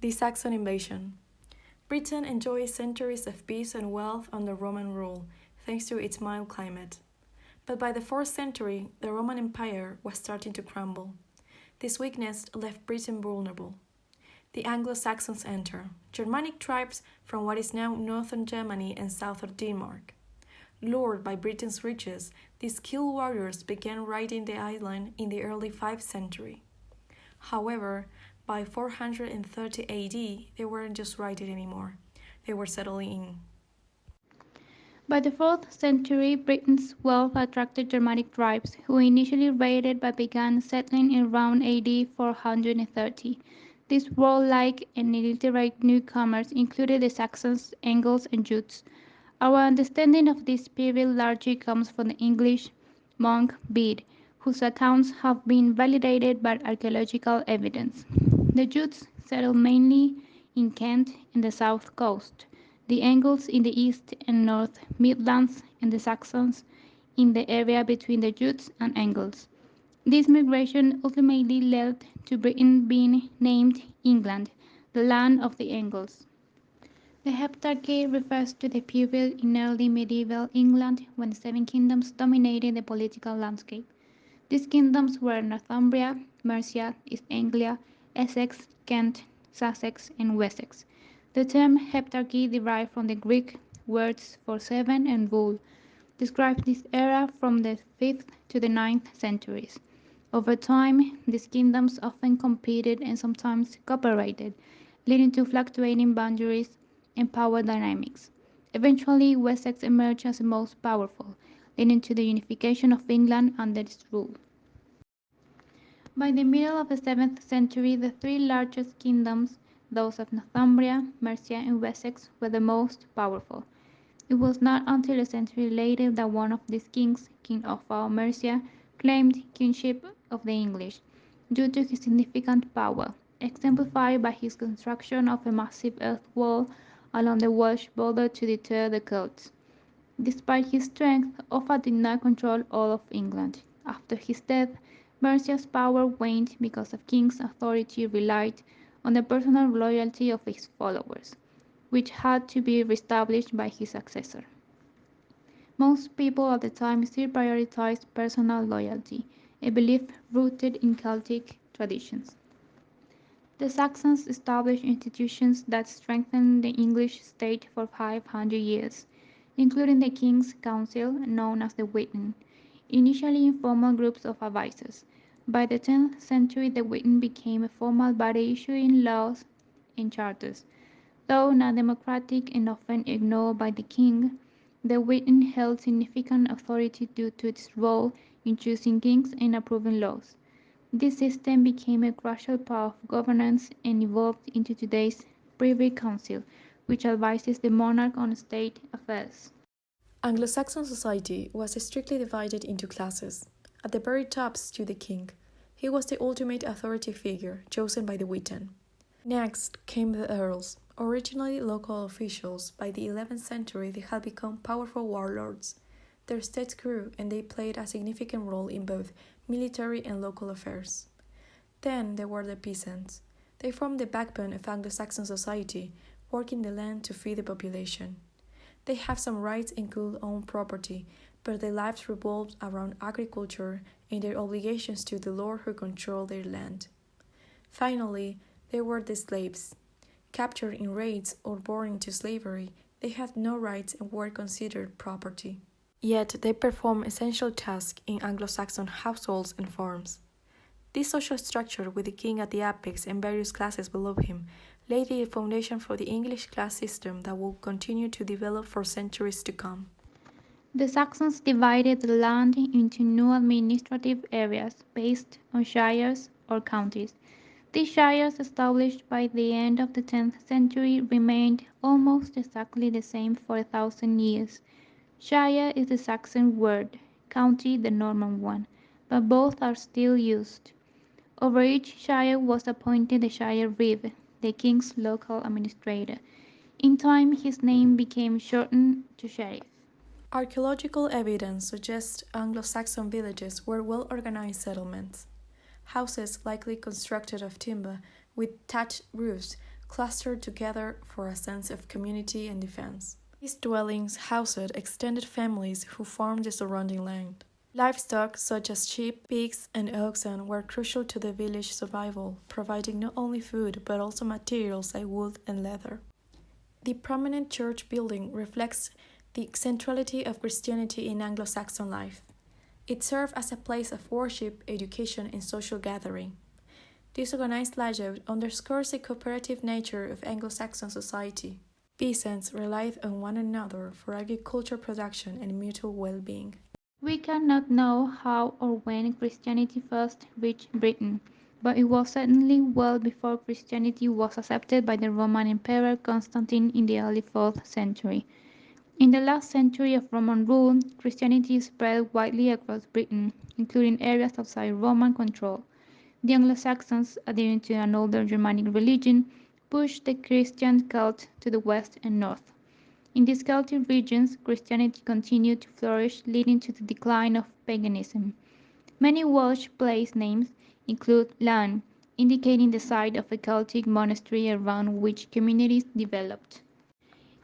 The Saxon invasion. Britain enjoyed centuries of peace and wealth under Roman rule, thanks to its mild climate. But by the 4th century, the Roman Empire was starting to crumble. This weakness left Britain vulnerable. The Anglo-Saxons enter, Germanic tribes from what is now northern Germany and south of Denmark. Lured by Britain's riches, these skilled warriors began raiding the island in the early 5th century. However, by 430 AD, they weren't just raiding anymore. They were settling in. By the 4th century, Britain's wealth attracted Germanic tribes, who initially raided but began settling in around AD 430. These warlike and illiterate newcomers included the Saxons, Angles, and Jutes. Our understanding of this period largely comes from the English monk Bede, whose accounts have been validated by archaeological evidence. The Jutes settled mainly in Kent and the south coast, the Angles in the east and north Midlands, and the Saxons in the area between the Jutes and Angles. This migration ultimately led to Britain being named England, the land of the Angles. The Heptarchy refers to the period in early medieval England when 7 kingdoms dominated the political landscape. These kingdoms were Northumbria, Mercia, East Anglia, Essex, Kent, Sussex, and Wessex. The term Heptarchy derived from the Greek words for 7 and rule, describes this era from the 5th to the 9th centuries. Over time, these kingdoms often competed and sometimes cooperated, leading to fluctuating boundaries and power dynamics. Eventually, Wessex emerged as the most powerful, leading to the unification of England under its rule. By the middle of the 7th century, the 3 largest kingdoms, those of Northumbria, Mercia, and Wessex, were the most powerful. It was not until a century later that one of these kings, King Offa of Mercia, claimed kingship of the English, due to his significant power, exemplified by his construction of a massive earth wall along the Welsh border to deter the Celts. Despite his strength, Offa did not control all of England. After his death, Mercia's power waned because the king's authority relied on the personal loyalty of his followers, which had to be reestablished by his successor. Most people at the time still prioritized personal loyalty, a belief rooted in Celtic traditions. The Saxons established institutions that strengthened the English state for 500 years, including the King's Council, known as the Witan, initially informal groups of advisors. By the 10th century, the Witan became a formal body issuing laws and charters. Though not democratic and often ignored by the king, the Witan held significant authority due to its role in choosing kings and approving laws. This system became a crucial part of governance and evolved into today's Privy Council, which advises the monarch on state affairs. Anglo-Saxon society was strictly divided into classes. At the very top stood the king. He was the ultimate authority figure, chosen by the Witan. Next came the earls. Originally local officials, by the 11th century they had become powerful warlords. Their states grew and they played a significant role in both military and local affairs. Then there were the peasants. They formed the backbone of Anglo-Saxon society, working the land to feed the population. They have some rights and could own property, but their lives revolved around agriculture and their obligations to the lord who controlled their land. Finally, there were the slaves. Captured in raids or born into slavery, they had no rights and were considered property. Yet they performed essential tasks in Anglo-Saxon households and farms. This social structure, with the king at the apex and various classes below him, laid the foundation for the English class system that will continue to develop for centuries to come. The Saxons divided the land into new administrative areas based on shires or counties. These shires, established by the end of the 10th century, remained almost exactly the same for 1,000 years. Shire is the Saxon word, county the Norman one, but both are still used. Over each shire was appointed a shire reeve, the king's local administrator. In time, his name became shortened to sheriff. Archaeological evidence suggests Anglo-Saxon villages were well-organized settlements. Houses likely constructed of timber with thatched roofs clustered together for a sense of community and defense. These dwellings housed extended families who farmed the surrounding land. Livestock such as sheep, pigs, and oxen were crucial to the village survival, providing not only food but also materials like wood and leather. The prominent church building reflects the centrality of Christianity in Anglo-Saxon life. It served as a place of worship, education, and social gathering. This organized layout underscores the cooperative nature of Anglo-Saxon society. Peasants relied on one another for agricultural production and mutual well-being. We cannot know how or when Christianity first reached Britain, but it was certainly well before Christianity was accepted by the Roman Emperor Constantine in the early 4th century. In the last century of Roman rule, Christianity spread widely across Britain, including areas outside Roman control. The Anglo-Saxons, adhering to an older Germanic religion, pushed the Christian cult to the west and north. In these Celtic regions, Christianity continued to flourish, leading to the decline of paganism. Many Welsh place names include Llan, indicating the site of a Celtic monastery around which communities developed.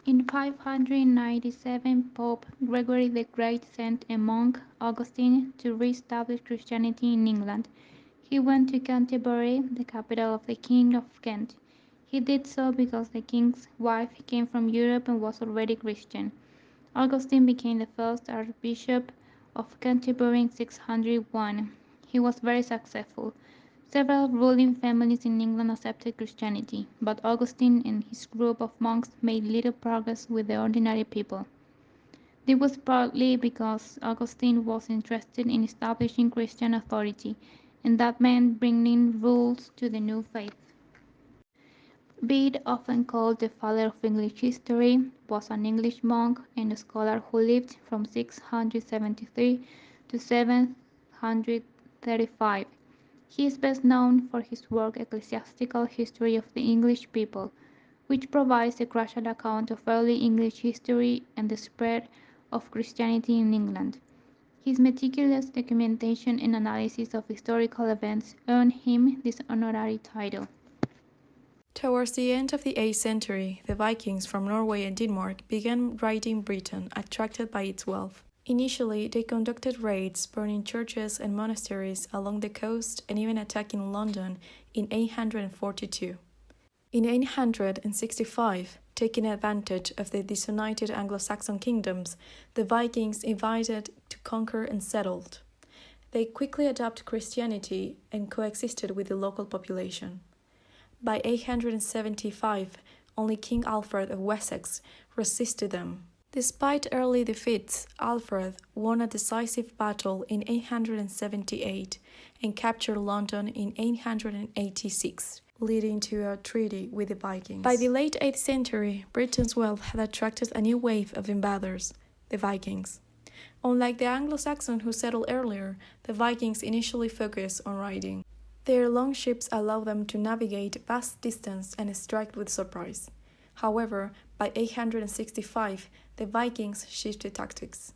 In 597, Pope Gregory the Great sent a monk, Augustine, to re-establish Christianity in England. He went to Canterbury, the capital of the King of Kent. He did so because the king's wife came from Europe and was already Christian. Augustine became the first Archbishop of Canterbury in 601. He was very successful. Several ruling families in England accepted Christianity, but Augustine and his group of monks made little progress with the ordinary people. This was partly because Augustine was interested in establishing Christian authority, and that meant bringing rules to the new faith. Bede, often called the father of English history, was an English monk and scholar who lived from 673 to 735. He is best known for his work Ecclesiastical History of the English People, which provides a crucial account of early English history and the spread of Christianity in England. His meticulous documentation and analysis of historical events earned him this honorary title. Towards the end of the 8th century, the Vikings from Norway and Denmark began raiding Britain, attracted by its wealth. Initially, they conducted raids, burning churches and monasteries along the coast and even attacking London in 842. In 865, taking advantage of the disunited Anglo-Saxon kingdoms, the Vikings invaded to conquer and settled. They quickly adopted Christianity and coexisted with the local population. By 875, only King Alfred of Wessex resisted them. Despite early defeats, Alfred won a decisive battle in 878 and captured London in 886, leading to a treaty with the Vikings. By the late 8th century, Britain's wealth had attracted a new wave of invaders, the Vikings. Unlike the Anglo-Saxons who settled earlier, the Vikings initially focused on raiding. Their long ships allowed them to navigate vast distances and strike with surprise. However, by 865, the Vikings shifted tactics.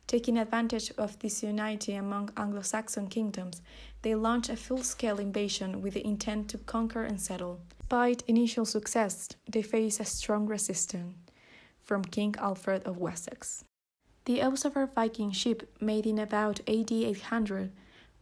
Taking advantage of disunity among Anglo-Saxon kingdoms, they launched a full-scale invasion with the intent to conquer and settle. Despite initial success, they faced a strong resistance from King Alfred of Wessex. The Observer Viking ship, made in about AD 800,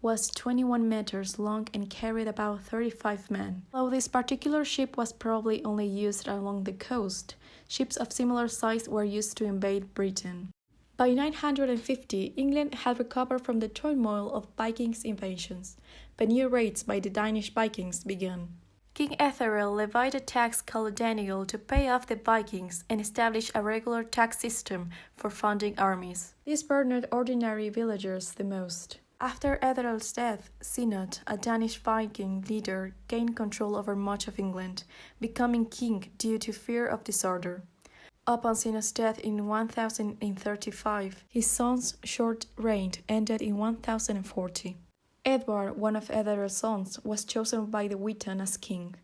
was 21 meters long and carried about 35 men. Though this particular ship was probably only used along the coast, ships of similar size were used to invade Britain. By 950, England had recovered from the turmoil of Vikings' invasions, but new raids by the Danish Vikings began. King Ethelred levied a tax called Daniel to pay off the Vikings and establish a regular tax system for funding armies. This burdened ordinary villagers the most. After Ethelred's death, Synod, a Danish Viking leader, gained control over much of England, becoming king due to fear of disorder. Upon Synod's death in 1035, his son's short reign ended in 1040. Edward, one of Ethelred's sons, was chosen by the Witan as king.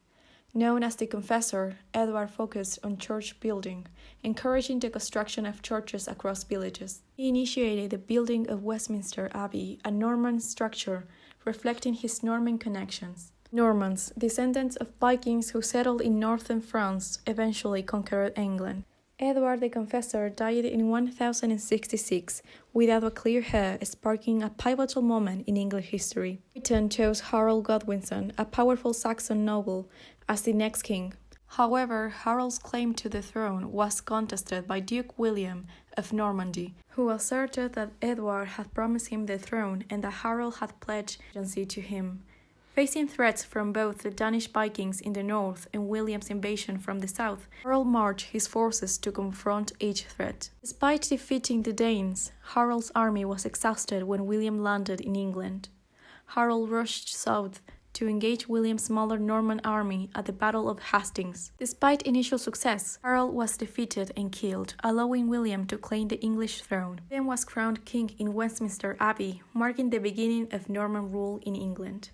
Known as the Confessor, Edward focused on church building, encouraging the construction of churches across villages. He initiated the building of Westminster Abbey, a Norman structure reflecting his Norman connections. Normans, descendants of Vikings who settled in northern France, eventually conquered England. Edward the Confessor died in 1066 without a clear heir, sparking a pivotal moment in English history. Britain chose Harold Godwinson, a powerful Saxon noble, as the next king. However, Harold's claim to the throne was contested by Duke William of Normandy, who asserted that Edward had promised him the throne and that Harold had pledged allegiance to him. Facing threats from both the Danish Vikings in the north and William's invasion from the south, Harold marched his forces to confront each threat. Despite defeating the Danes, Harold's army was exhausted when William landed in England. Harold rushed south to engage William's smaller Norman army at the Battle of Hastings. Despite initial success, Harold was defeated and killed, allowing William to claim the English throne. William was crowned king in Westminster Abbey, marking the beginning of Norman rule in England.